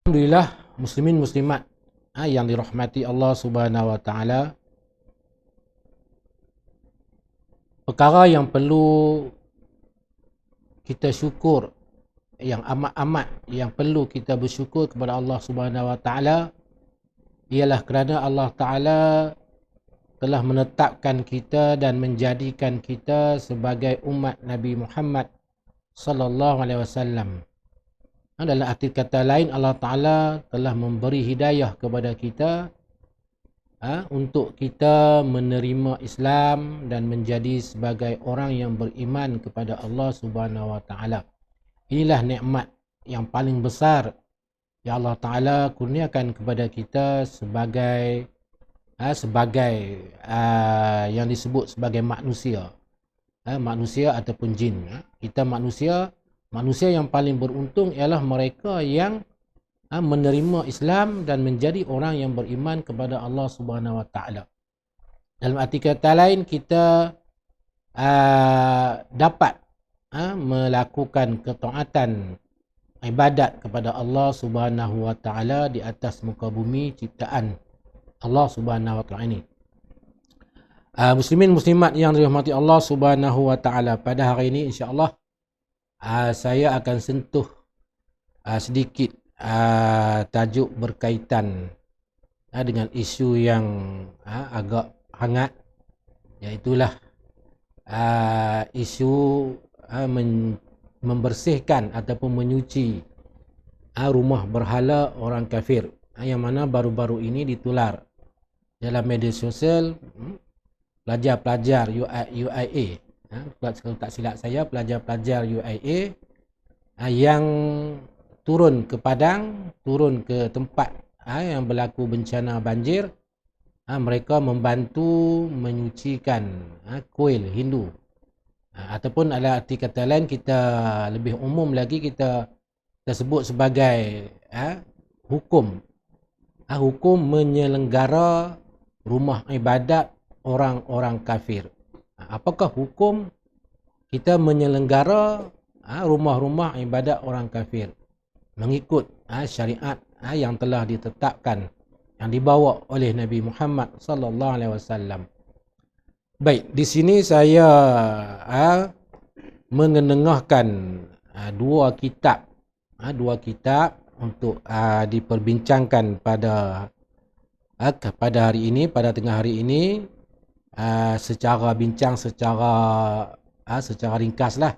Alhamdulillah, muslimin muslimat yang dirahmati Allah Subhanahu wa taala. Perkara yang perlu kita syukur, yang amat-amat yang perlu kita bersyukur kepada Allah Subhanahu wa taala ialah kerana Allah taala telah menetapkan kita dan menjadikan kita sebagai umat Nabi Muhammad sallallahu alaihi wasallam. Dalam arti kata lain, Allah Ta'ala telah memberi hidayah kepada kita untuk kita menerima Islam dan menjadi sebagai orang yang beriman kepada Allah Subhanahu Wa Ta'ala. Inilah nikmat yang paling besar yang Allah Ta'ala kurniakan kepada kita sebagai yang disebut sebagai manusia. Manusia ataupun jin. Kita manusia yang paling beruntung ialah mereka yang menerima Islam dan menjadi orang yang beriman kepada Allah Subhanahu Wa Taala. Dalam arti kata lain, kita dapat melakukan ketaatan ibadat kepada Allah Subhanahu Wa Taala di atas muka bumi ciptaan Allah Subhanahu Wa Taala ini. Muslimin muslimat yang dirahmati Allah Subhanahu Wa Taala, pada hari ini insya-Allah saya akan sentuh sedikit tajuk berkaitan dengan isu yang agak hangat, iaitulah isu membersihkan ataupun menyuci rumah berhala orang kafir, yang mana baru-baru ini ditular dalam media sosial. Pelajar-pelajar UIA, kalau tak silap saya, pelajar-pelajar UIA yang turun ke padang, turun ke tempat yang berlaku bencana banjir, mereka membantu menyucikan kuil Hindu, ataupun ada arti kata lain, kita lebih umum lagi kita sebut sebagai hukum menyelenggara rumah ibadat orang-orang kafir. Apakah hukum kita menyelenggara rumah-rumah ibadat orang kafir mengikut syariat yang telah ditetapkan, yang dibawa oleh Nabi Muhammad sallallahu alaihi wasallam. Baik, di sini saya mengenengahkan dua kitab untuk diperbincangkan pada hari ini, pada tengah hari ini, secara ringkas lah.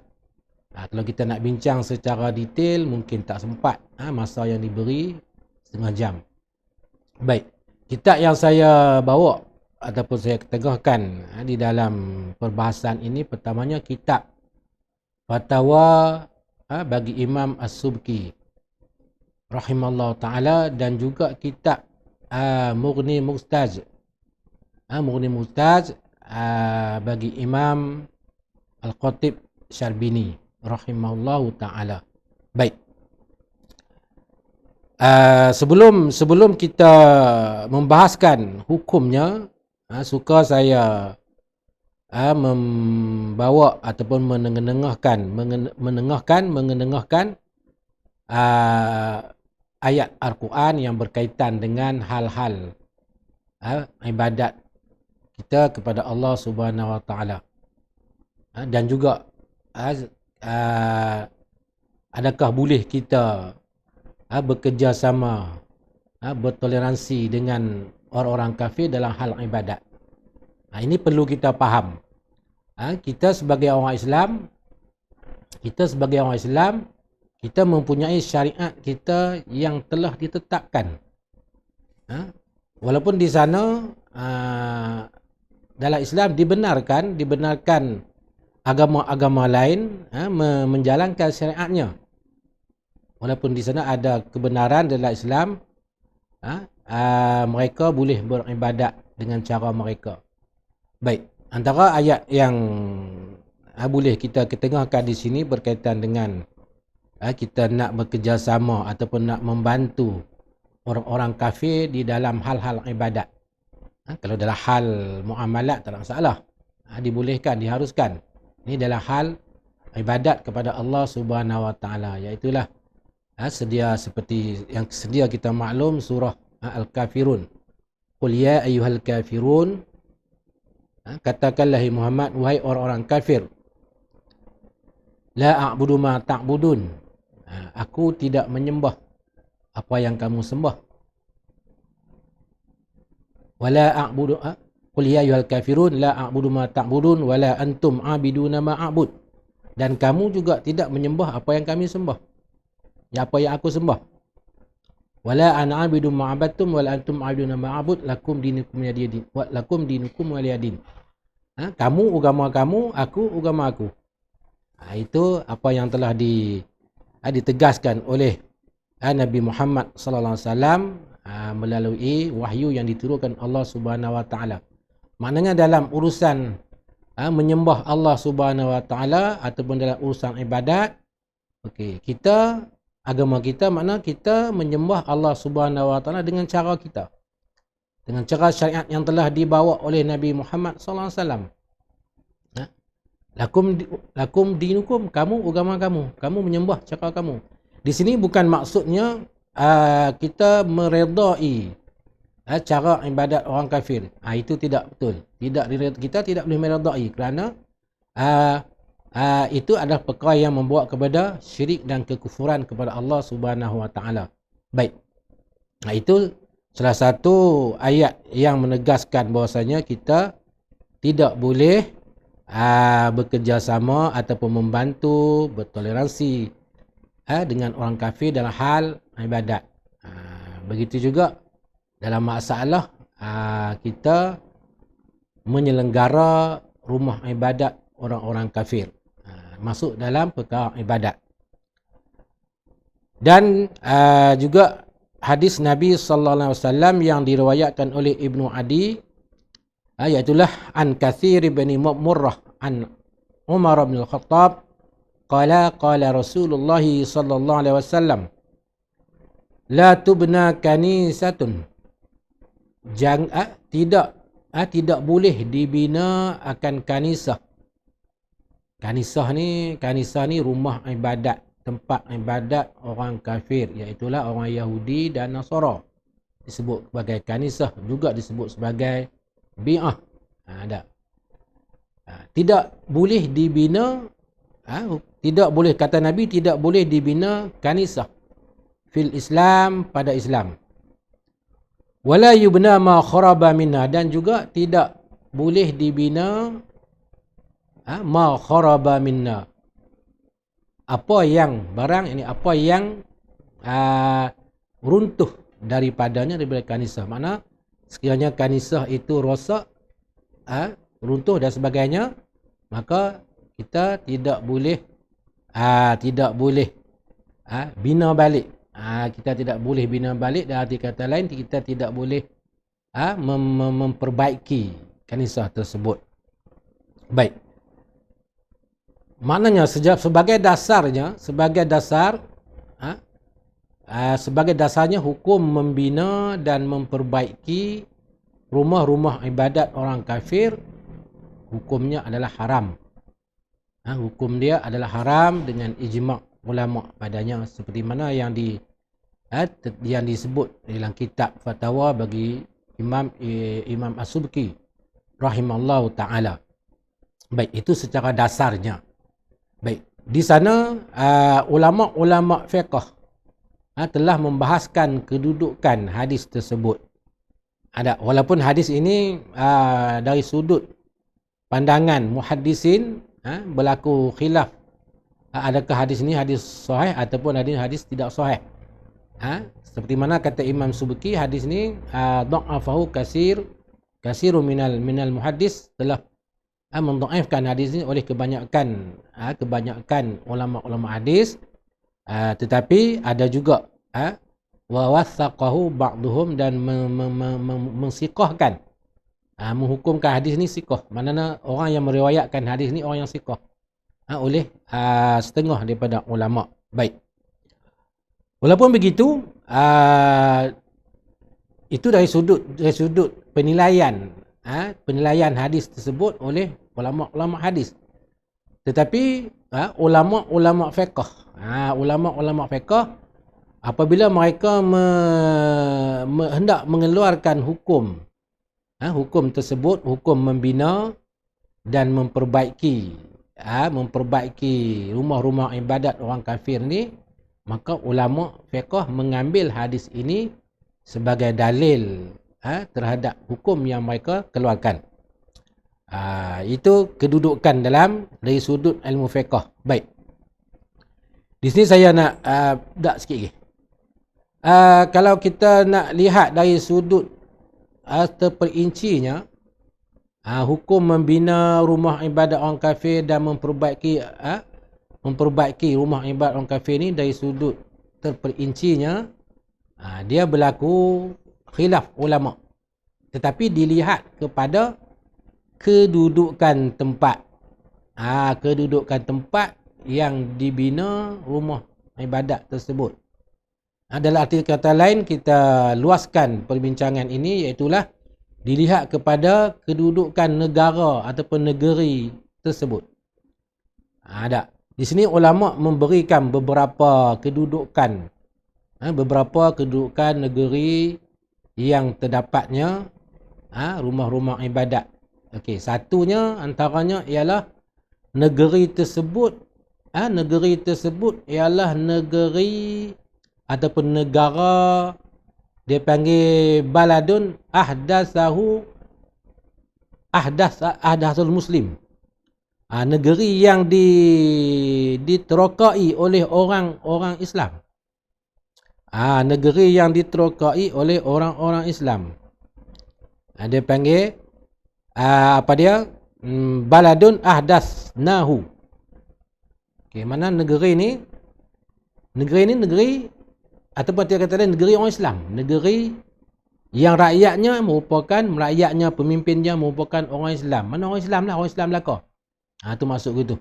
Kalau kita nak bincang secara detail mungkin tak sempat, masa yang diberi setengah jam. Baik, kitab yang saya bawa ataupun saya ketengahkan di dalam perbahasan ini, pertamanya kitab Fatwa bagi Imam As-Subki rahimallahu ta'ala, dan juga kitab Mughni Muhtaj bagi Imam Al-Khatib Syarbini rahimahullahu ta'ala. Baik, sebelum kita membahaskan hukumnya, suka saya membawa ataupun menengahkan ayat Al-Quran yang berkaitan dengan hal-hal ibadat kita kepada Allah Subhanahu Wa Taala, dan juga adakah boleh kita bekerjasama, bertoleransi dengan orang-orang kafir dalam hal ibadat. Ini perlu kita faham. Kita sebagai orang Islam, kita mempunyai syariat kita yang telah ditetapkan. Walaupun di sana dalam Islam dibenarkan agama-agama lain menjalankan syariatnya. Walaupun di sana ada kebenaran dalam Islam, mereka boleh beribadat dengan cara mereka. Baik, antara ayat yang boleh kita ketengahkan di sini berkaitan dengan kita nak bekerjasama ataupun nak membantu orang-orang kafir di dalam hal-hal ibadat. Kalau dalam hal muamalat tak ada masalah, dibolehkan, diharuskan. Ini dalam hal ibadat kepada Allah Subhanahu Wa Taala, iaitulah sedia seperti yang sedia kita maklum surah Al-Kafirun. Qul ya ayyuhal kafirun, katakanlah Muhammad, wahai orang-orang kafir, la a'budu ma ta'budun, aku tidak menyembah apa yang kamu sembah. Wala a'budu Qul ya ayyuhal kafirun la a'budu ma ta'budun wala antum 'abiduna ma a'bud, dan kamu juga tidak menyembah apa yang kami sembah, apa yang aku sembah. Wala ana 'abidu ma 'abadtum wala antum 'abiduna ma a'bud lakum dinukum waliyadin, wa lakum dinukum waliyadin. Kamu agama kamu, aku agama aku. Itu apa yang telah ditegaskan oleh Nabi Muhammad sallallahu alaihi wasallam melalui wahyu yang diturunkan Allah Subhanahu wa taala. Maknanya dalam urusan menyembah Allah Subhanahu wa taala ataupun dalam urusan ibadat, kita agama kita makna kita menyembah Allah Subhanahu wa taala dengan cara kita, dengan cara syariat yang telah dibawa oleh Nabi Muhammad sallallahu alaihi wasallam. Lakum dinukum, kamu agama kamu menyembah cara kamu. Di sini bukan maksudnya kita meredai cara ibadat orang kafir. Itu tidak betul. Kita tidak boleh meredai kerana itu adalah perkara yang membawa kepada syirik dan kekufuran kepada Allah Subhanahu wa taala. Baik. Itu salah satu ayat yang menegaskan bahawasanya kita tidak boleh bekerjasama ataupun membantu, bertoleransi dengan orang kafir dalam hal ibadat. Begitu juga dalam masalah kita menyelenggara rumah ibadat orang-orang kafir, masuk dalam perkara ibadat. Dan juga hadis Nabi sallallahu alaihi wasallam yang diriwayatkan oleh Ibnu Adi, iaitulah an Katsir bin Murrah an Umar bin Al-Khattab qala Rasulullah sallallahu alaihi wasallam la tubna kanisatun, tidak boleh dibina akan kanisah. Kanisah ni rumah ibadat, tempat ibadat orang kafir, iaitulah orang Yahudi dan Nasara. Disebut sebagai kanisah, juga disebut sebagai bi'ah. Tidak boleh dibina, tidak boleh, kata Nabi, tidak boleh dibina kanisah fil Islam, pada Islam. Wala yubna ma kharaba minha, dan juga tidak boleh dibina ma kharaba minna, apa yang runtuh daripadanya, daripada kanisah. Makna sekiranya kanisah itu rosak, runtuh dan sebagainya, maka kita tidak boleh bina balik. Kita tidak boleh bina balik, dan arti kata lain, kita tidak boleh memperbaiki kanisah tersebut. Baik. Maknanya sebagai dasarnya hukum membina dan memperbaiki rumah-rumah ibadat orang kafir, hukumnya adalah haram. Hukum dia adalah haram dengan ijma' ulama' padanya, seperti mana yang disebut dalam kitab fatwa bagi Imam As-Subki rahimallahu ta'ala. Baik, itu secara dasarnya. Baik, di sana ulama' fiqh telah membahaskan kedudukan hadis tersebut. Walaupun hadis ini dari sudut pandangan muhaddisin berlaku khilaf, adakah hadis ini hadis sahih ataupun hadis tidak sahih. Seperti mana kata Imam Subki, hadis ini dha'afahu kasirun minal muhaddis, telah mendhaifkan hadis ini oleh kebanyakan ulama-ulama hadis. Tetapi ada juga wa wathaqahu ba'duhum, dan mensiqahkan, menghukumkan hadis ini siqah. Maknanya orang yang meriwayatkan hadis ini orang yang siqah oleh setengah daripada ulama. Baik. Walaupun begitu, itu dari sudut penilaian hadis tersebut oleh ulama-ulama hadis. Tetapi ulama-ulama fiqh apabila mereka hendak mengeluarkan hukum, hukum tersebut, hukum membina dan memperbaiki rumah-rumah ibadat orang kafir ni, maka ulama fiqh mengambil hadis ini sebagai dalil terhadap hukum yang mereka keluarkan. Itu kedudukan dari sudut ilmu fiqh. Baik. Di sini saya nak sikit lagi. Kalau kita nak lihat dari sudut terperincinya, hukum membina rumah ibadat orang kafir dan memperbaiki rumah ibadat orang kafir ni dari sudut terperincinya, dia berlaku khilaf ulama. Tetapi dilihat kepada kedudukan tempat. Kedudukan tempat yang dibina rumah ibadat tersebut. Dalam arti kata lain, kita luaskan perbincangan ini, iaitulah dilihat kepada kedudukan negara ataupun negeri tersebut. Di sini ulama memberikan beberapa kedudukan negeri yang terdapatnya rumah-rumah ibadat. Okey, satunya antaranya ialah negeri tersebut ialah negeri ataupun negara dia panggil baladun ahdasul muslim. Negeri yang diterokai oleh orang-orang Islam. Negeri yang diterokai oleh orang-orang Islam. Dia panggil baladun ahdasnahu. Okey, mana negeri ni ataupun dia kata negeri orang Islam, negeri yang rakyatnya pemimpinnya merupakan orang Islam. Mana orang Islam lah, orang Islam belaka. Tu maksud gitu.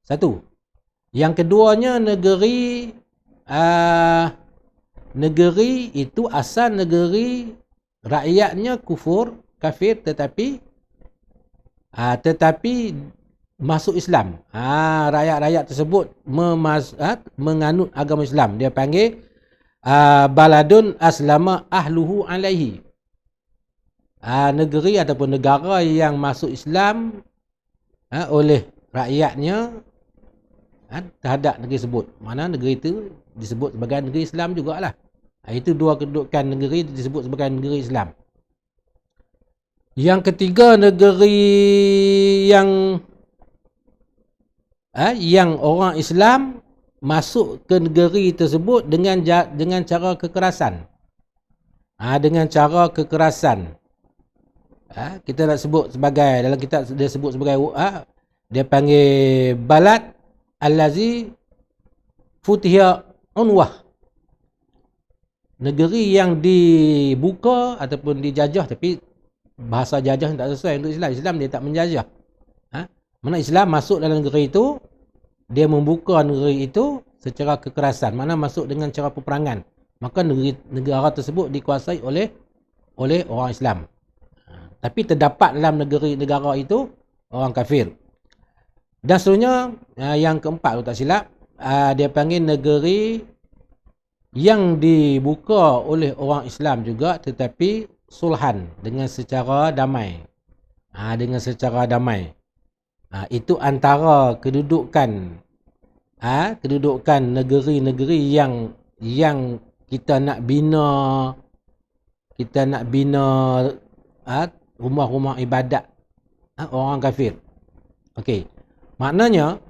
Satu. Yang keduanya negeri itu asal negeri rakyatnya kafir tetapi masuk Islam. Rakyat-rakyat tersebut menganut agama Islam. Dia panggil baladun aslama ahluhu alaihi. Negeri ataupun negara yang masuk Islam oleh rakyatnya terhadap negeri tersebut. Mana negeri itu disebut sebagai negeri Islam jugalah. Itu dua kedudukan negeri disebut sebagai negeri Islam. Yang ketiga, negeri yang orang Islam masuk ke negeri tersebut dengan cara kekerasan. Dengan cara kekerasan. Kita nak sebut sebagai, dalam kitab dia sebut sebagai dia panggil balad allazi futiha unwah. Negeri yang dibuka ataupun dijajah, tapi bahasa jajah tak sesuai untuk Islam. Islam dia tak menjajah. Mana Islam masuk dalam negeri itu, dia membuka negeri itu secara kekerasan. Mana masuk dengan cara peperangan. Maka negara tersebut dikuasai oleh orang Islam. Tapi terdapat dalam negara itu orang kafir. Dan seterusnya, yang keempat kalau tak silap, dia panggil negeri yang dibuka oleh orang Islam juga, tetapi sulhan, dengan secara damai. Itu antara kedudukan negeri-negeri yang kita nak bina rumah-rumah ibadat orang kafir. Okey. Maknanya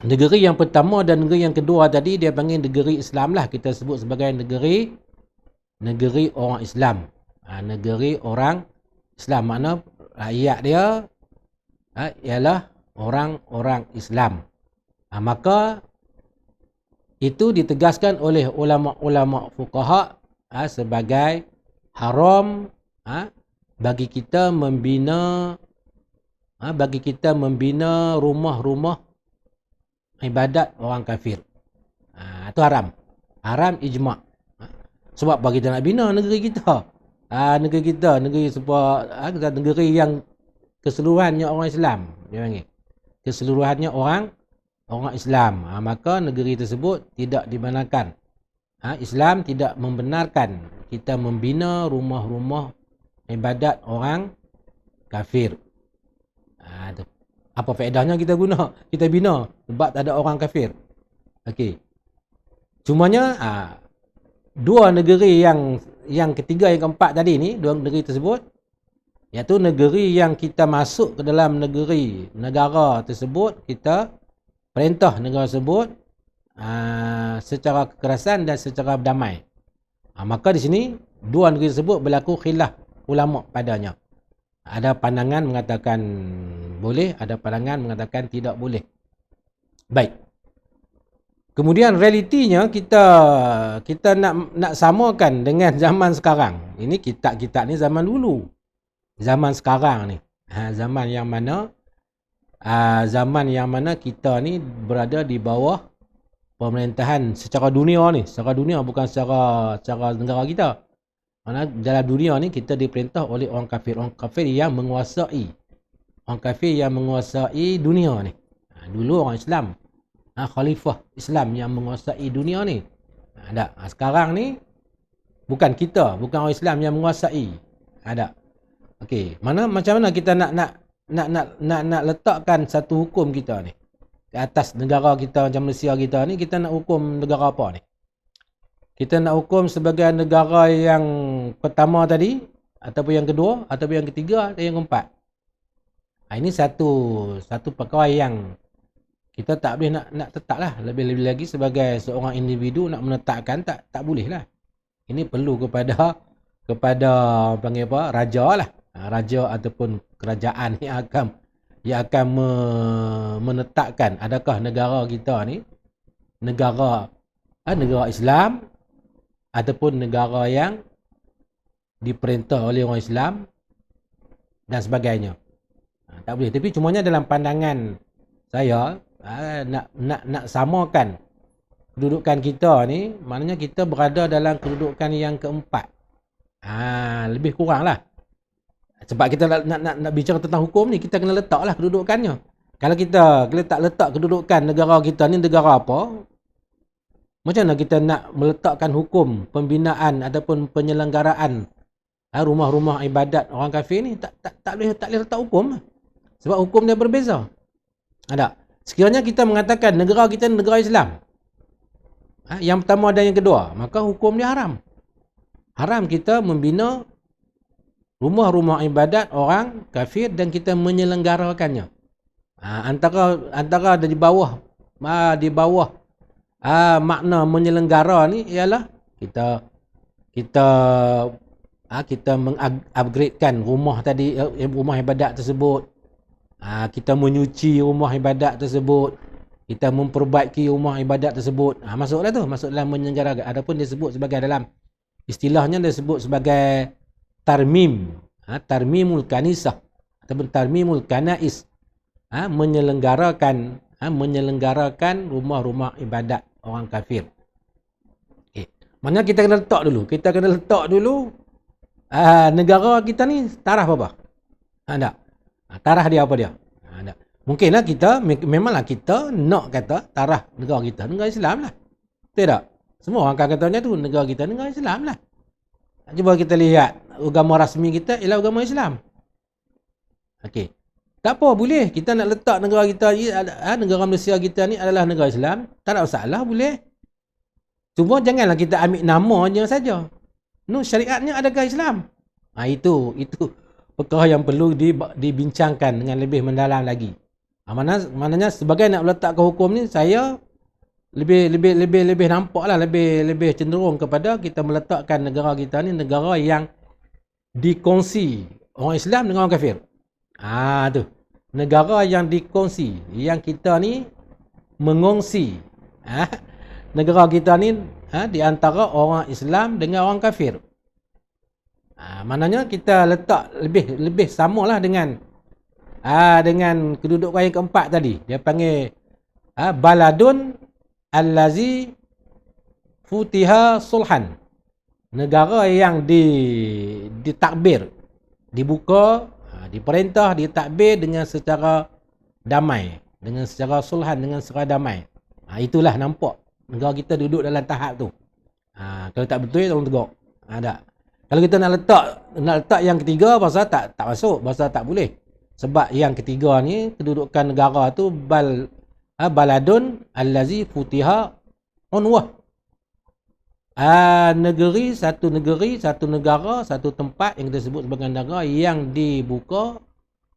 negeri yang pertama dan negeri yang kedua tadi dia panggil negeri Islam lah. Kita sebut sebagai negeri orang Islam. Negeri orang Islam, makna rakyat dia ialah orang-orang Islam. Maka itu ditegaskan oleh ulama-ulama fuqaha sebagai haram bagi kita membina rumah-rumah ibadat orang kafir. Itu haram ijma'. Sebab bagi kita nak bina negeri kita. Negeri yang keseluruhannya orang Islam, dia panggil. Keseluruhannya orang Islam. Maka negeri tersebut tidak dibenarkan Islam tidak membenarkan kita membina rumah-rumah ibadat orang kafir. Tu. Apa faedahnya kita bina sebab tak ada orang kafir. Okey. Cumanya dua negeri yang ketiga, yang keempat tadi ni, dua negeri tersebut, iaitu negeri yang kita masuk ke dalam negara tersebut, kita perintah negara tersebut secara kekerasan dan secara damai. Maka di sini dua negeri tersebut berlaku khilaf ulama padanya. Ada pandangan mengatakan boleh, ada pandangan mengatakan tidak boleh. Baik. Kemudian realitinya kita nak samakan dengan zaman sekarang. Ini kitab-kitab ni zaman dulu. Zaman sekarang ni. Zaman yang mana kita ni berada di bawah pemerintahan secara dunia ni. Secara dunia, bukan secara negara kita. Mana dalam dunia ni kita diperintah oleh orang kafir. Orang kafir yang menguasai. Orang kafir yang menguasai dunia ni. Dulu orang Islam. Khalifah Islam yang menguasai dunia ni. Sekarang ni bukan kita, bukan orang Islam yang menguasai. Okey, macam mana kita nak letakkan satu hukum kita ni ke atas negara kita macam Malaysia kita ni? Kita nak hukum negara apa ni? Kita nak hukum sebagai negara yang pertama tadi, ataupun yang kedua, ataupun yang ketiga, atau yang keempat? Ini satu perkara yang kita tak boleh nak tetap lah. Lebih-lebih lagi sebagai seorang individu nak menetapkan, tak boleh lah. Ini perlu kepada panggil apa, raja lah. Raja ataupun kerajaan yang akan menetapkan adakah negara kita ni negara Islam ataupun negara yang diperintah oleh orang Islam dan sebagainya. Tak boleh. Tapi cumanya dalam pandangan saya, nak samakan kedudukan kita ni, maknanya kita berada dalam kedudukan yang keempat. Lebih kurang lah. Sebab kita nak bicara tentang hukum ni, kita kena letaklah kedudukannya. Kalau kita tak letak kedudukan negara kita ni negara apa, macam mana kita nak meletakkan hukum pembinaan ataupun penyelenggaraan rumah-rumah ibadat orang kafir ni? Tak boleh letak hukum. Sebab hukum dia berbeza. Sekiranya kita mengatakan negara kita negara Islam, yang pertama dan yang kedua, maka hukum dia haram. Haram kita membina rumah-rumah ibadat orang kafir dan kita menyelenggarakannya. Antara di bawah makna menyelenggara ni ialah kita mengupgradekan rumah tadi, rumah ibadat tersebut. Kita menyuci rumah ibadat tersebut, kita memperbaiki rumah ibadat tersebut. Masuk dalam menyelenggarakan. Adapun dia sebut sebagai, dalam istilahnya dia sebut sebagai tarmim, tarmimul kanisah ataupun tarmimul kanais, menyelenggarakan rumah-rumah ibadat orang kafir. Maknanya kita kena letak dulu negara kita ni taraf apa? Taraf dia apa dia? Mungkinlah memanglah kita nak kata taraf negara kita negara Islam lah. Tidak? Semua orang akan katanya tu negara kita negara Islam lah. Cuba kita lihat agama rasmi kita ialah agama Islam. Okey. Tak apa, boleh. Kita nak letak negara kita, negara Malaysia kita ni adalah negara Islam. Tak ada masalah, boleh. Cuma janganlah kita ambil namanya saja. Syariatnya adakah Islam? Itu perkara yang perlu dibincangkan dengan lebih mendalam lagi. Maknanya sebagai nak meletakkan hukum ni, saya lebih nampaklah, lebih cenderung kepada kita meletakkan negara kita ni negara yang dikongsi orang Islam dengan orang kafir. Tu. Negara yang dikongsi, yang kita ni mengongsi. Negara kita ni di antara orang Islam dengan orang kafir. Maknanya kita letak lebih samalah dengan kedudukan yang keempat tadi. Dia panggil baladun allazi futiha sulhan. Negara yang ditakbir, dibuka, diperintah, ditakbir dengan secara damai, dengan secara sulhan, dengan secara damai. Itulah nampak negara kita duduk dalam tahap tu. Kalau tak betul, tolong tegur. Tak. Kalau kita nak letak yang ketiga, pasal tak masuk, pasal tak boleh. Sebab yang ketiga ni, kedudukan negara tu baladun allazi futiha unwah. Negeri, satu negara, satu tempat yang kita sebut sebagai negara yang dibuka,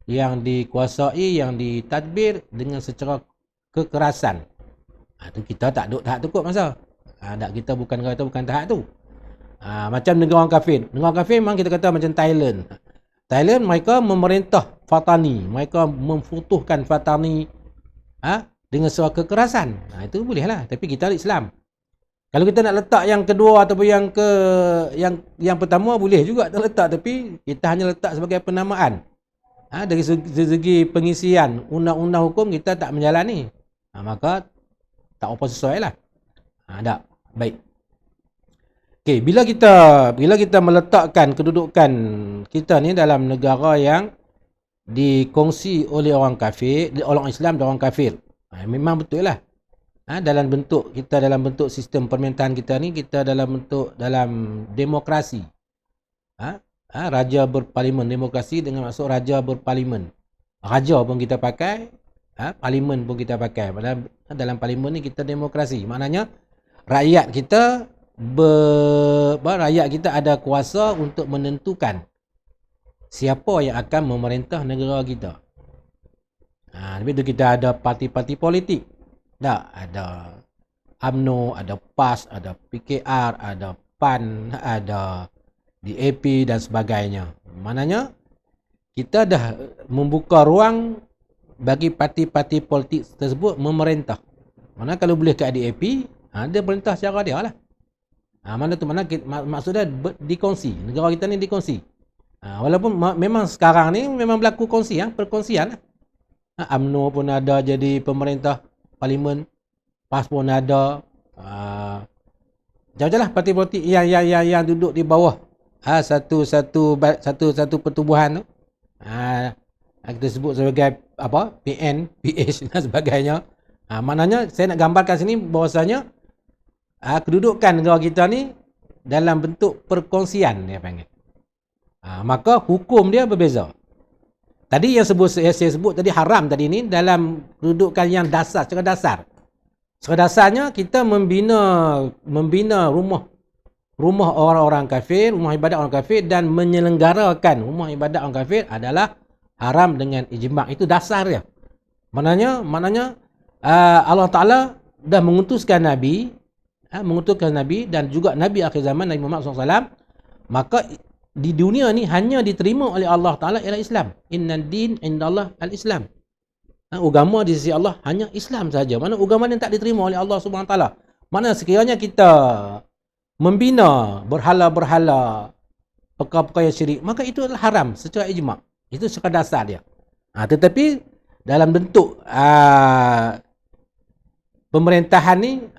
yang dikuasai, yang ditadbir dengan secara kekerasan. Tu kita tak duk tahap tu kot masa. Kita bukan kata bukan tahap tu. Macam negara orang kafir. Negara kafir memang kita kata macam Thailand. Thailand mereka memerintah Fatani. Mereka memfutuhkan Fatani dengan secara kekerasan. Itu boleh lah. Tapi kita Islam. Kalau kita nak letak yang kedua ataupun yang pertama boleh juga kita letak, tapi kita hanya letak sebagai penamaan. Dari segi pengisian undang-undang hukum kita tak menjalani. Maka tak apa sesuai lah. Tak. Baik. Okey, bila kita meletakkan kedudukan kita ni dalam negara yang dikongsi oleh orang kafir, orang Islam dan orang kafir. Memang betul lah. Dalam bentuk sistem pemerintahan kita ni, kita dalam demokrasi. Raja berparlimen, demokrasi dengan maksud raja berparlimen. Raja pun kita pakai, parlimen pun kita pakai. Padahal dalam parlimen ni kita demokrasi. Maknanya rakyat kita ada kuasa untuk menentukan siapa yang akan memerintah negara kita. Lepas tu kita ada parti-parti politik. Ada UMNO, ada PAS, ada PKR, ada PAN, ada DAP dan sebagainya. Maknanya kita dah membuka ruang bagi parti-parti politik tersebut memerintah. Mana kalau boleh kat DAP, dia perintah secara dia lah. Maksudnya dikongsi. Negara kita ni dikongsi. Walaupun memang sekarang ni memang berlaku perkongsian lah. UMNO pun ada jadi pemerintah parlimen, PAS pun ada. Jauh-jauh lah parti politik yang duduk di bawah satu pertubuhan tu. Kita sebut sebagai PN, PH dan sebagainya. Maknanya saya nak gambarkan sini bahawasanya kedudukan negara kita ni dalam bentuk perkongsian dia panggil. Maka hukum dia berbeza. Tadi yang saya sebut tadi haram tadi ni dalam kedudukan yang dasar, secara dasar. Secara dasarnya kita membina rumah orang-orang kafir, rumah ibadat orang kafir dan menyelenggarakan rumah ibadat orang kafir adalah haram dengan ijma'. Itu dasar dia. Maknanya Allah Ta'ala dah mengutuskan Nabi dan juga Nabi akhir zaman Nabi Muhammad SAW, maka di dunia ni hanya diterima oleh Allah Ta'ala ialah Islam. Inna din indallah al-Islam. Agama di sisi Allah hanya Islam saja. Mana agama yang tak diterima oleh Allah Subhanahu Wa Ta'ala. Mana sekiranya kita membina berhala-berhala, perkara-perkara yang syirik, maka itu adalah haram secara ijma'. Itu secara dasar dia. Tetapi dalam bentuk pemerintahan ni,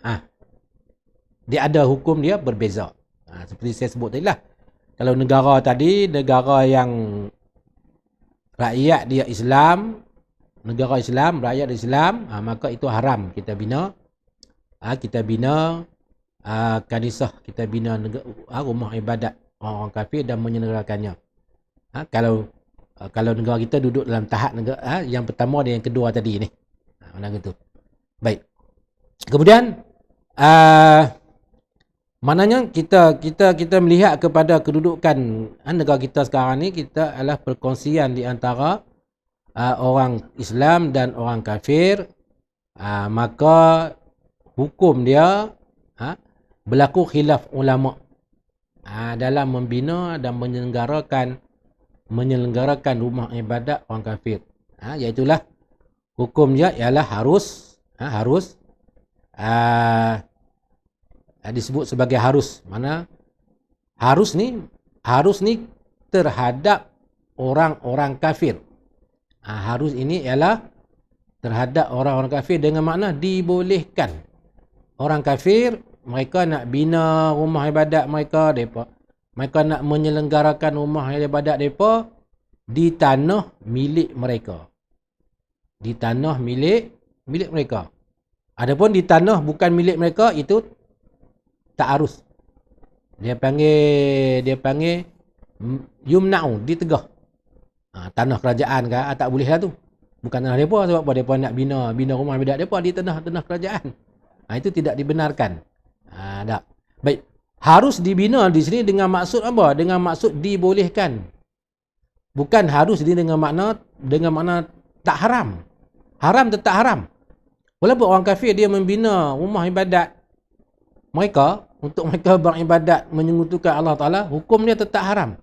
dia ada hukum dia berbeza. Seperti saya sebut tadi lah. Kalau negara yang rakyat dia Islam, negara Islam, rakyat Islam, maka itu haram kita bina. Kita bina kanisah, kita bina rumah ibadat orang kafir dan menyelenggarakannya. Kalau negara kita duduk dalam tahap negara yang pertama dan yang kedua tadi ni. Macam itu. Baik. Kemudian maknanya kita melihat kepada kedudukan negara kita sekarang ni, kita adalah perkongsian di antara orang Islam dan orang kafir. Maka hukum dia berlaku khilaf ulama dalam membina dan menyelenggarakan rumah ibadat orang kafir. Iaitulah hukum dia ialah harus disebut sebagai harus. Mana harus ni terhadap orang-orang kafir. Harus ini ialah terhadap orang-orang kafir dengan makna dibolehkan. Orang kafir mereka nak bina rumah ibadat mereka nak menyelenggarakan rumah ibadat mereka di tanah milik mereka. Di tanah milik mereka. Adapun di tanah bukan milik mereka, itu tak harus. Dia panggil yumna'u, ditegah. Tanah kerajaan ke, tak boleh lah tu. Bukan tanah depa, sebab apa depa nak bina rumah ibadat depa di tanah kerajaan. Itu tidak dibenarkan. Tak. Baik. Harus dibina di sini dengan maksud apa? Dengan maksud dibolehkan. Bukan harus dengan makna tak haram. Haram tetap haram. Walaupun orang kafir dia membina rumah ibadat mereka untuk mereka beribadat menyekutukan Allah Ta'ala, hukum dia tetap haram.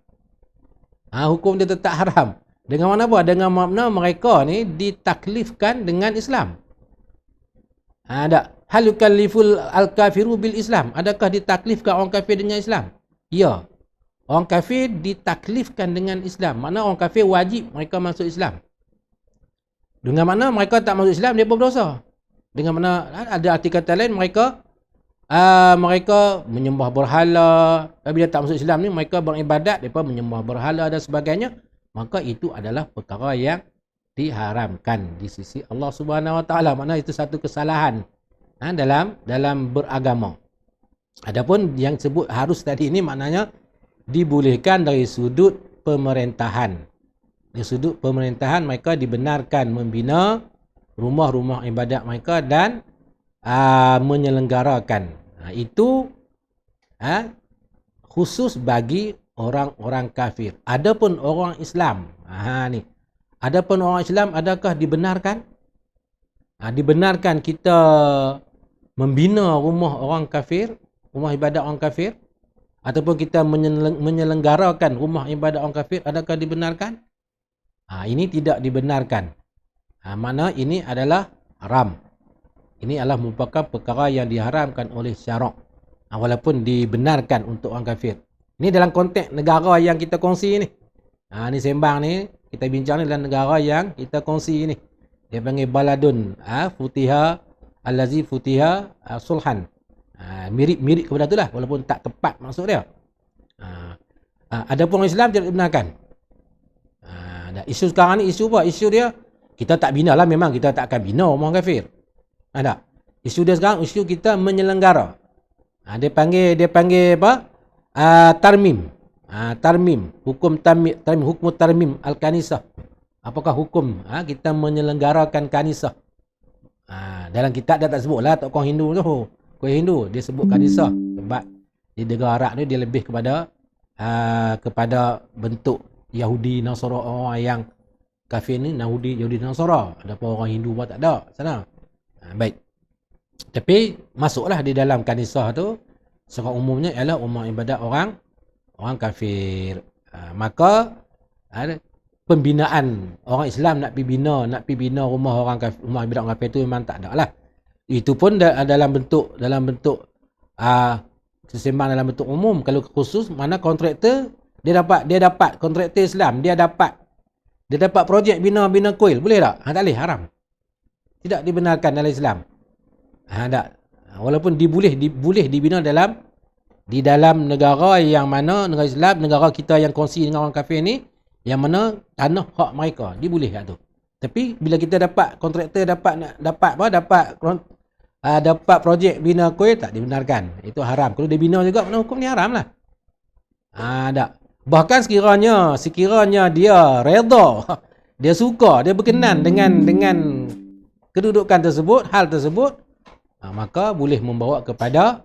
Hukum dia tetap haram. Dengan mana apa? Dengan makna mereka ni ditaklifkan dengan Islam. Tak. Hal yukalliful al-kafiru bil Islam. Adakah ditaklifkan orang kafir dengan Islam? Ya. Orang kafir ditaklifkan dengan Islam. Makna orang kafir wajib mereka masuk Islam. Dengan mana mereka tak masuk Islam, dia berdosa. Dengan mana ada arti kata lain, mereka menyembah berhala. Bila tak masuk Islam ni, mereka beribadat, mereka menyembah berhala dan sebagainya. Maka itu adalah perkara yang diharamkan di sisi Allah Subhanahu Wa Taala. Makna itu satu kesalahan dalam beragama. Adapun yang sebut harus tadi ini maknanya dibolehkan dari sudut pemerintahan. Dari sudut pemerintahan mereka dibenarkan membina rumah-rumah ibadat mereka dan menyelenggarakan. Itu khusus bagi orang-orang kafir. Adapun orang Islam, adapun orang Islam adakah dibenarkan? Dibenarkan kita membina rumah orang kafir, rumah ibadat orang kafir, ataupun kita menyelenggarakan rumah ibadat orang kafir, adakah dibenarkan? Ini tidak dibenarkan. Mana ini adalah haram. Ini adalah merupakan perkara yang diharamkan oleh syarak. Walaupun dibenarkan untuk orang kafir. Ini dalam konteks negara yang kita kongsi ni. Ni sembang ni, kita bincang ni dalam negara yang kita kongsi ni. Dia panggil baladun futiha allazi futiha sulhan. Mirip kepada itulah, walaupun tak tepat maksud dia. Adapun Islam tidak dibenarkan. Isu sekarang ni isu apa? Isu dia kita tak bina lah, memang kita tak akan bina orang kafir. Ada. Isu dia sekarang isu kita menyelenggara. Dia panggil apa? Tarmim. Tarmim, hukum tarmim al-kanisah. Apakah hukum kita menyelenggarakan kanisah? Dalam kitab dia tak sebutlah tokoh Hindu tu. Kuih Hindu dia sebut kanisah sebab di negara Arab ni dia lebih kepada bentuk Yahudi Nasara. Orang yang kafir ni Yahudi Nasara. Adapun orang Hindu pun tak ada sana. Baik. Tapi masuklah di dalam kanisah tu secara umumnya ialah rumah ibadat orang kafir. Maka pembinaan orang Islam nak pergi bina rumah orang kafir, rumah ibadat orang kafir tu memang tak ada lah. Itu pun dalam bentuk sesembang dalam bentuk umum. Kalau khusus mana kontraktor dia dapat kontraktor Islam, dia dapat projek bina kuil, boleh tak? Tak boleh, haram. Tidak dibenarkan dalam Islam. Tak. Walaupun boleh dibina di dalam negara yang mana negara Islam, negara kita yang kongsi dengan orang kafir ni, yang mana tanah hak mereka, dia boleh kat tu. Tapi bila kita dapat kontraktor dapat projek bina kuil, tak dibenarkan. Itu haram. Kalau dia bina juga, mana hukum ni haram lah. Tak. Bahkan sekiranya dia redha, dia suka, dia berkenan dengan kedudukan tersebut, hal tersebut, maka boleh membawa kepada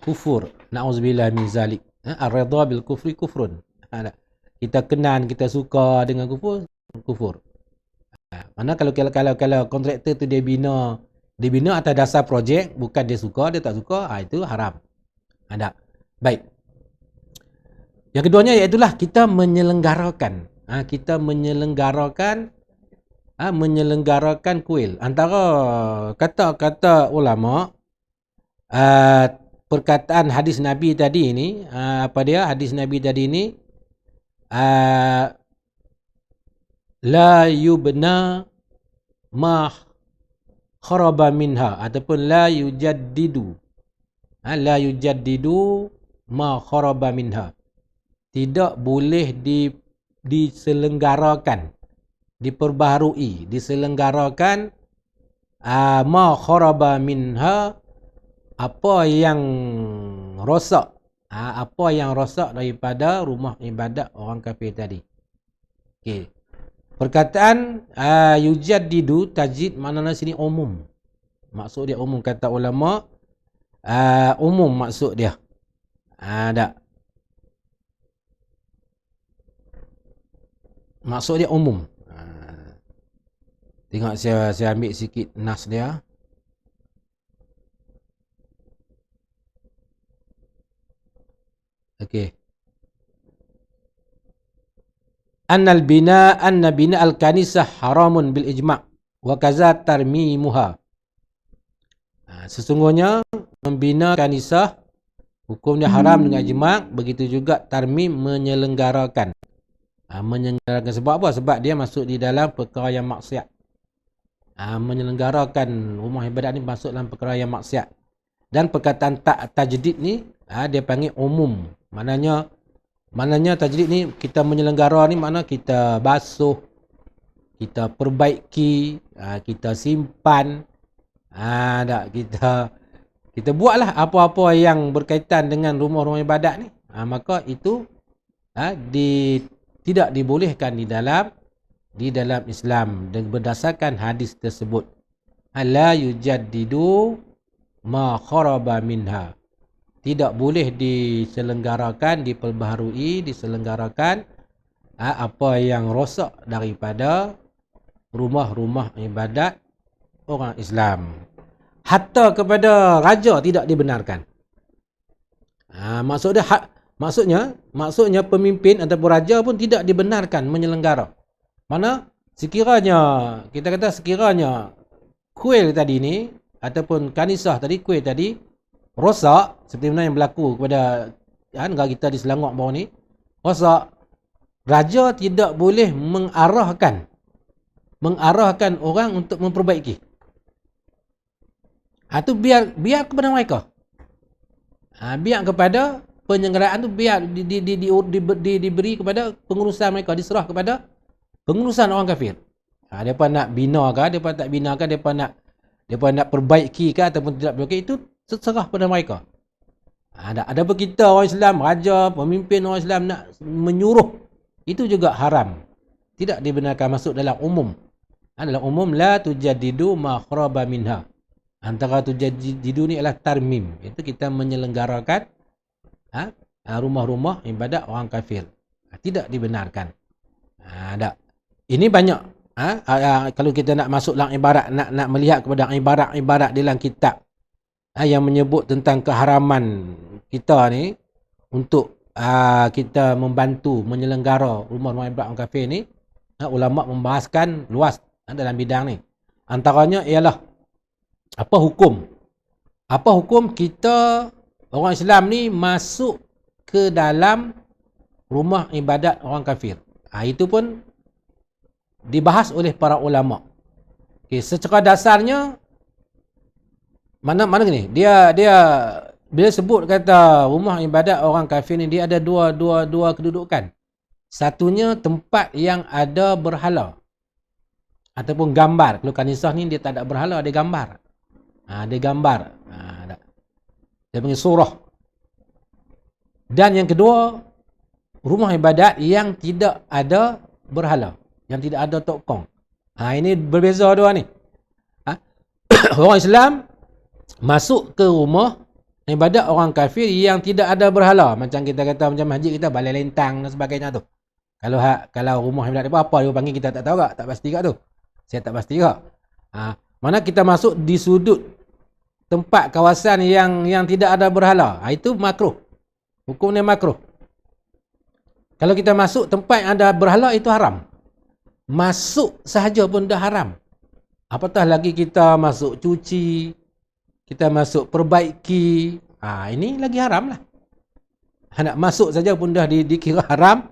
kufur. Na'udzubillah min zalik. Ar-ridha bil kufri kufrun. Kita kenan, kita suka dengan kufur. Mana kalau kontraktor tu dia bina atas dasar projek, bukan dia suka, dia tak suka, itu haram. Tak. Baik. Yang keduanya iaitulah kita menyelenggarakan. Kita menyelenggarakan kuil. Antara kata-kata ulama, perkataan hadis Nabi tadi ini, hadis Nabi tadi ini, la yubna ma kharaba minha, ataupun la yujaddidu ma kharaba minha. Tidak boleh diselenggarakan, diperbaharui, diselenggarakan ma kharaba minha, apa yang rosak apa yang rosak daripada rumah ibadat orang kafir tadi. Okey. Perkataan yujaddidu tajdid maknanya sini umum. Maksud dia umum, kata ulama umum maksud dia. Tak. Maksud dia umum. Tengok saya ambil sikit nas dia. Okey. Anna bina al-kanisah haramun bil ijma' wa kaza tarmimuha. Sesungguhnya membina kanisah hukumnya haram dengan ijma', begitu juga tarmim menyelenggarakan. Menyelenggarakan sebab apa? Sebab dia masuk di dalam perkara yang maksiat. Menyelenggarakan rumah ibadat ni masuk dalam perkara yang maksiat. Dan perkataan tajdid ni dia panggil umum. Maknanya tajdid ni kita menyelenggara ni makna kita basuh, kita perbaiki, kita simpan, kita buatlah apa-apa yang berkaitan dengan rumah-rumah ibadat ni. Maka itu tidak dibolehkan di dalam Islam dan berdasarkan hadis tersebut. La yujaddidu ma kharaba minha. Tidak boleh diselenggarakan, diselenggarakan apa yang rosak daripada rumah-rumah ibadat orang Islam. Hatta kepada raja tidak dibenarkan. Maksudnya pemimpin ataupun raja pun tidak dibenarkan menyelenggara. Mana sekiranya kuil tadi ni ataupun kanisah tadi, kuil tadi rosak seperti mana yang berlaku kepada negara kita di Selangor baru ni, rosak, raja tidak boleh mengarahkan orang untuk memperbaiki. Itu biar kepada mereka. Biar kepada penyelenggaraan tu, biar diberi kepada pengurusan mereka, diserah kepada pengurusan orang kafir. Depa nak bina ke, depa tak bina ke, depa nak perbaiki ke ataupun tidak perbaiki, itu terserah pada mereka. Ada pun kita orang Islam, raja, pemimpin orang Islam nak menyuruh, itu juga haram. Tidak dibenarkan masuk dalam umum. Dalam umum la tujaddidu ma kharaba minha. Antara tujaddidu ni adalah tarmim. Itu kita menyelenggarakan rumah-rumah ibadat orang kafir. Tidak dibenarkan. Ini banyak. Kalau kita nak masuk dalam ibarat, nak melihat kepada ibarat-ibarat dalam kitab yang menyebut tentang keharaman kita ni untuk kita membantu menyelenggara rumah-rumah ibadat orang kafir ni, ulama membahaskan luas dalam bidang ni. Antaranya ialah apa hukum kita orang Islam ni masuk ke dalam rumah ibadat orang kafir. Itu pun dibahas oleh para ulama. Secara dasarnya mana gini, dia bila sebut kata rumah ibadat orang kafir ni, dia ada dua kedudukan. Satunya tempat yang ada berhala ataupun gambar. Kalau kanisah ni dia tak ada berhala, ada gambar. Ada gambar. Dia panggil surah. Dan yang kedua, rumah ibadat yang tidak ada berhala, yang tidak ada tokong. Ini berbeza dua ni. Orang Islam masuk ke rumah ibadat orang kafir yang tidak ada berhala. Macam kita kata, macam masjid kita, balai lentang dan sebagainya tu. Kalau rumah ibadat apa dia panggil, kita tak tahu tak? Tak pasti tak tu. Saya tak pasti tak. Mana kita masuk di sudut tempat kawasan yang tidak ada berhala. Itu makruh. Hukumnya makruh. Kalau kita masuk tempat yang ada berhala, itu haram. Masuk sahaja pun dah haram. Apatah lagi kita masuk cuci, kita masuk perbaiki. Ini lagi haram lah. Nak masuk saja pun dah dikira haram.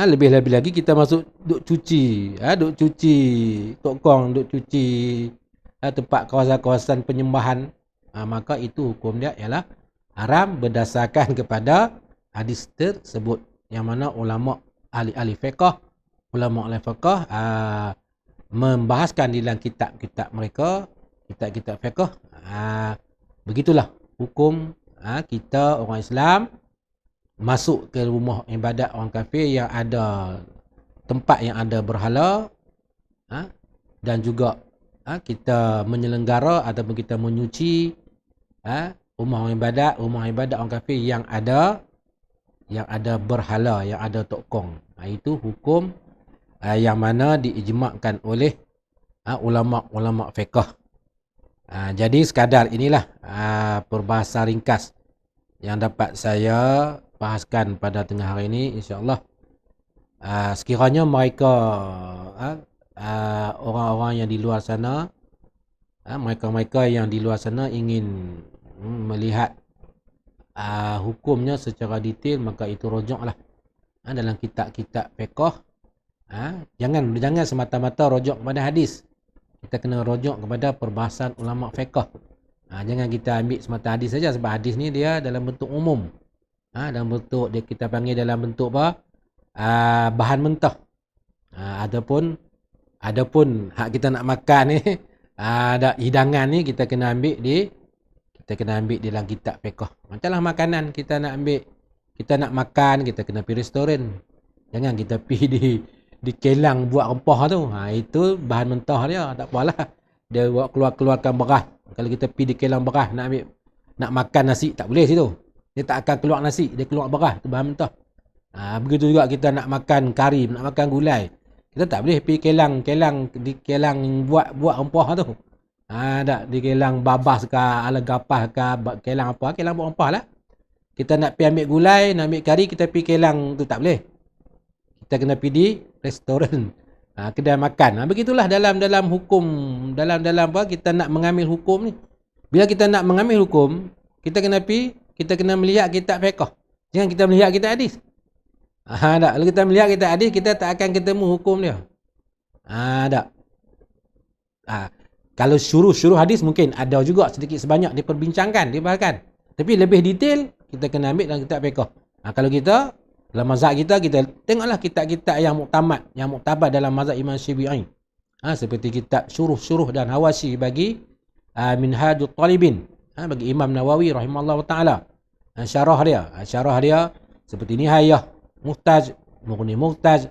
Lebih-lebih lagi kita masuk duk cuci. Duk cuci tokong, duk cuci tempat kawasan-kawasan penyembahan. Maka itu hukum dia ialah haram berdasarkan kepada hadis tersebut. Yang mana ulama ahli fiqh, membahaskan di dalam kitab-kitab mereka, kitab-kitab fiqh. Begitulah hukum kita orang Islam masuk ke rumah ibadat orang kafir yang ada tempat yang ada berhala, dan juga kita menyelenggara ataupun kita menyuci rumah ibadat orang kafir yang ada berhala, yang ada tokong. Itu hukum yang mana diijmakkan oleh ulama-ulama fiqh. Jadi sekadar inilah perbahasan ringkas yang dapat saya bahaskan pada tengah hari ini, insya-Allah. Sekiranya mereka orang-orang yang di luar sana, mereka-mereka yang di luar sana ingin melihat hukumnya secara detail, maka itu rujuklah dalam kitab-kitab fiqh. Jangan semata-mata rujuk kepada hadis. Kita kena rujuk kepada perbahasan ulama fiqh. Jangan kita ambil semata hadis saja, sebab hadis ni dia dalam bentuk umum. Dalam bentuk dia kita panggil dalam bentuk apa? Bahan mentah. Adapun hak kita nak makan ni, ada hidangan ni kita kena ambil dalam kitab fiqh. Macamlah makanan kita nak ambil, kita nak makan, kita kena pergi restoran. Jangan kita pergi di kelang buat rempah tu. Itu bahan mentah dia, tak apalah. Dia buat keluarkan beras. Kalau kita pergi di kelang beras nak makan nasi, tak boleh situ. Dia tak akan keluar nasi, dia keluar beras, tu bahan mentah. Begitu juga kita nak makan kari, nak makan gulai. Kita tak boleh pergi kelang buat rempah tu. Tak di kelang babas ke, ala gapas ke, kelang apa, kelang buat rempah lah. Kita nak pergi ambil gulai, nak ambil kari, kita pergi kelang tu tak boleh. Kita kena pergi di restoran, kedai makan. Begitulah dalam hukum, dalam apa kita nak mengambil hukum ni. Bila kita nak mengambil hukum, kita kena melihat kitab fiqh. Jangan kita melihat kitab hadis. Tak. Kalau kita melihat kitab hadis, kita tak akan ketemu hukum dia. Tak. Kalau syuruh hadis mungkin ada juga sedikit sebanyak diperbincangkan, dibahaskan. Tapi lebih detail kita kena ambil dalam kitab fiqh. Kalau kita dalam mazhab kita tengoklah kitab-kitab yang muktamad, yang muktabar dalam mazhab Imam Syafi'i. Seperti kitab Syuruh dan Hawashi bagi Minhajut Talibin, bagi Imam Nawawi rahimahullah taala. Syarah dia seperti Nihayah Muhtaj, Mughni Muhtaj,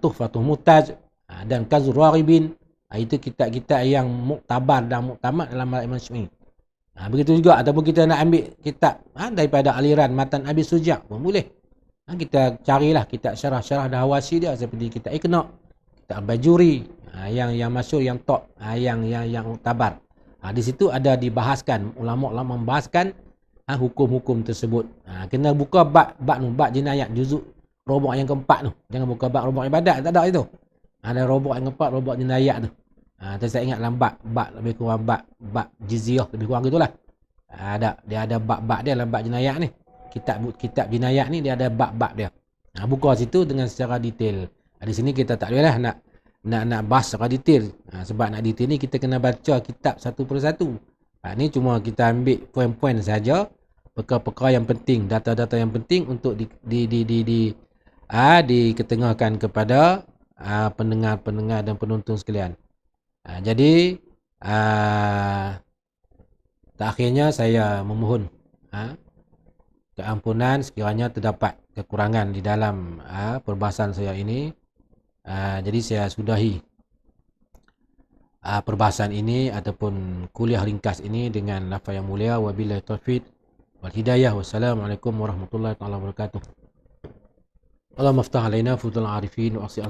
Tuhfatul Muhtaj, dan Kazur Waribin. Itu kitab-kitab yang muktabar dan muktamad dalam mazhab Imam Syafi'i. Begitu juga ataupun kita nak ambil kitab daripada aliran Matan Abi Suja' pun boleh. Kita carilah kitab syarah-syarah dan Hawashi dia, seperti kitab Iqna', kitab Al-Bajuri, yang masyhur, yang top, yang muktabar. Di situ ada dibahaskan, ulama-ulama membahaskan hukum-hukum tersebut. Kena buka bab jinayat, juzuk robok yang keempat tu. Jangan buka bab robok ibadat, tak ada itu. Ada robok yang keempat, robok jinayat tu. Saya ingat dalam bab lebih kurang bab jizyah, lebih kurang gitulah. Dia ada bab-bab dia dalam bab jinayat ni. Kitab jinayat ni dia ada bab-bab dia. Buka situ dengan secara detail. Di sini kita tak boleh lah nak bahas secara detail. Sebab nak detail ni kita kena baca kitab satu persatu. Ni cuma kita ambil poin-poin saja, perkara-perkara yang penting, data-data yang penting untuk diketengahkan kepada pendengar-pendengar dan penonton sekalian. Jadi akhirnya saya memohon keampunan sekiranya terdapat kekurangan di dalam perbahasan saya ini. Jadi saya sudahi perbahasan ini ataupun kuliah ringkas ini dengan lafaz yang mulia. Wabillahi taufiq wal hidayah. Wassalamualaikum warahmatullahi wabarakatuh. Allahumma aftah alaina futul arifin wa asy